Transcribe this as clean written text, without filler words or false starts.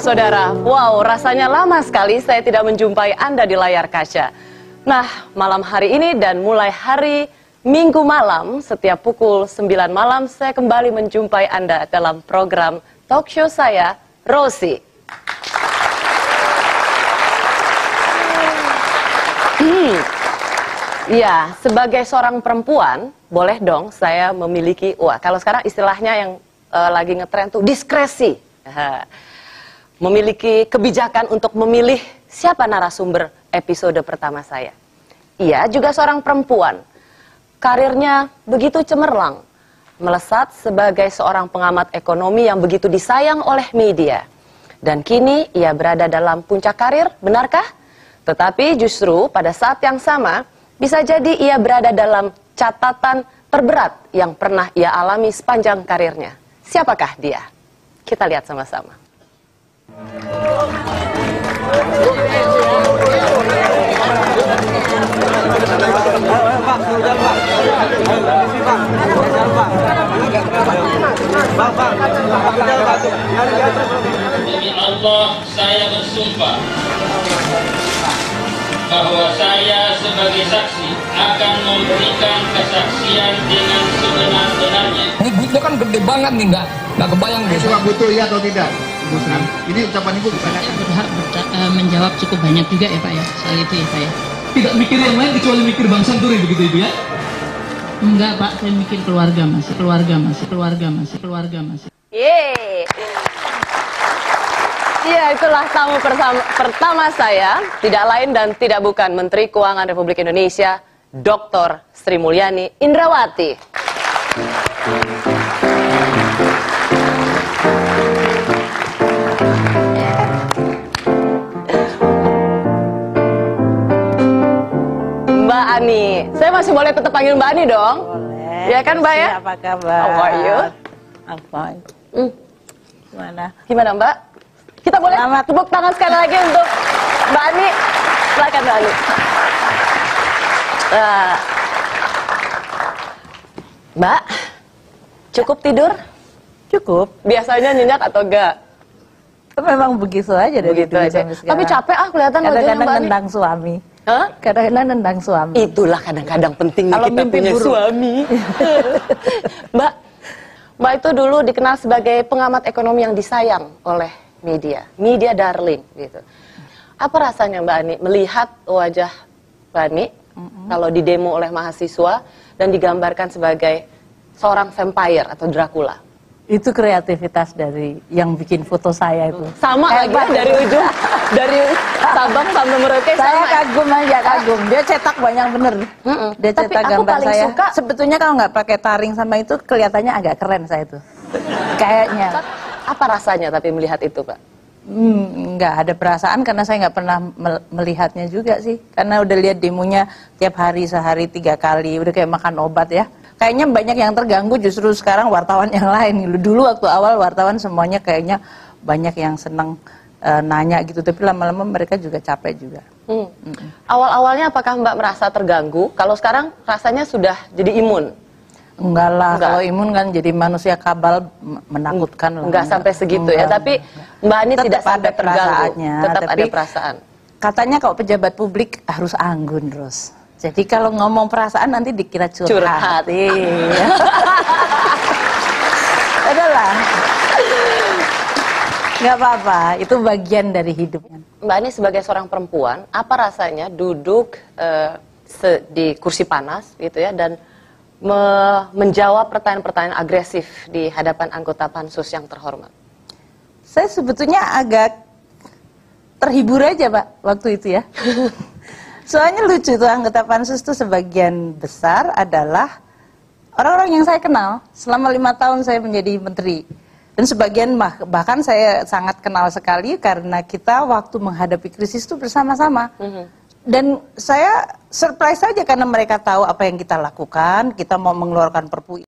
saudara. Wow, rasanya lama sekali saya tidak menjumpai Anda di layar kaca. Nah, malam hari ini dan mulai hari Minggu malam, setiap pukul 9 malam, saya kembali menjumpai Anda dalam program talk show saya, Rosi. Ya, sebagai seorang perempuan, boleh dong saya memiliki, kalau sekarang istilahnya yang lagi ngetren tuh diskresi. Memiliki kebijakan untuk memilih siapa narasumber episode pertama saya. Ia juga seorang perempuan. Karirnya begitu cemerlang, melesat sebagai seorang pengamat ekonomi yang begitu disayang oleh media. Dan kini ia berada dalam puncak karir, benarkah? Tetapi justru pada saat yang sama, bisa jadi ia berada dalam catatan terberat yang pernah ia alami sepanjang karirnya. Siapakah dia? Kita lihat sama-sama. Demi Allah, saya bersumpah bahwa saya sebagai saksi akan memberikan kesaksian dengan sebenar-benarnya. Ini butuh kan gede banget nih, nggak kebayang deh. Suka butuh ya atau tidak? Ini ucapan ibu bukan? Saya berhak menjawab cukup banyak juga ya Pak ya, soal itu ya Pak ya. Tidak mikir yang lain kecuali mikir Bang Santuri begitu Ibu ya? Enggak Pak, saya mikir keluarga masih. Yeay. Ya, itulah tamu pertama saya, tidak lain dan tidak bukan Menteri Keuangan Republik Indonesia, Dr. Sri Mulyani Indrawati. Mbak Ani, saya masih boleh tetap panggil Mbak Ani dong? Boleh. Ya kan Mbak ya? Apa kabar? How are you? I'm fine. Gimana? Gimana Mbak? Kita boleh tepuk tangan sekali lagi untuk Mbak Ani. Silakan Mbak Ani. Mbak, cukup tidur? Cukup. Biasanya nyenyak atau enggak? Memang begitu aja dari Begitu dulu aja. sampai sekarang. Tapi capek kelihatan wajahnya Kadang-kadang Mbak Ani. nendang suami. Hah? Kadang-kadang nendang suami. Itulah kadang-kadang pentingnya Kalau kita mimpi punya buruk. suami. Mbak itu dulu dikenal sebagai pengamat ekonomi yang disayang oleh media darling gitu. Apa rasanya Mbak Ani melihat wajah Mbak Ani kalau didemo oleh mahasiswa dan digambarkan sebagai seorang vampire atau Dracula? Itu kreativitas dari yang bikin foto saya itu. Sama lagi Hebat. dari ujung, dari Sabang sampai Merauke Saya sama. kagum aja, kagum. Dia cetak banyak bener. Dia Tapi cetak aku gambar paling saya. suka- Sebetulnya kalau nggak pakai taring sama itu kelihatannya agak keren saya itu. Kayaknya. Apa rasanya tapi melihat itu, Pak? Nggak ada perasaan karena saya nggak pernah melihatnya juga sih. Karena udah lihat demonya tiap hari, sehari 3 kali. Udah kayak makan obat ya. Kayaknya banyak yang terganggu justru sekarang wartawan yang lain. Dulu waktu awal wartawan semuanya kayaknya banyak yang senang nanya gitu. Tapi lama-lama mereka juga capek juga. Awal-awalnya apakah Mbak merasa terganggu? Kalau sekarang rasanya sudah jadi imun? Enggak lah, Enggak. kalau imun kan jadi manusia kabal menakutkan lah. Enggak sampai segitu ya, tapi Mbak Ani Tetap tidak sampai ada terganggu. perasaannya, Tetap tapi ada perasaan. Katanya kalau pejabat publik harus anggun terus. Jadi kalau ngomong perasaan nanti dikira curhat. Iya. Adalah. Nggak apa-apa, itu bagian dari hidupnya. Mbak Ani sebagai seorang perempuan, apa rasanya duduk di kursi panas gitu ya dan menjawab pertanyaan-pertanyaan agresif di hadapan anggota pansus yang terhormat? Saya sebetulnya agak terhibur aja Pak waktu itu ya. Soalnya lucu tuh anggota pansus tuh sebagian besar adalah orang-orang yang saya kenal. Selama 5 tahun saya menjadi menteri. Dan sebagian bahkan saya sangat kenal sekali karena kita waktu menghadapi krisis itu bersama-sama. Dan saya surprise saja karena mereka tahu apa yang kita lakukan. Kita mau mengeluarkan perpu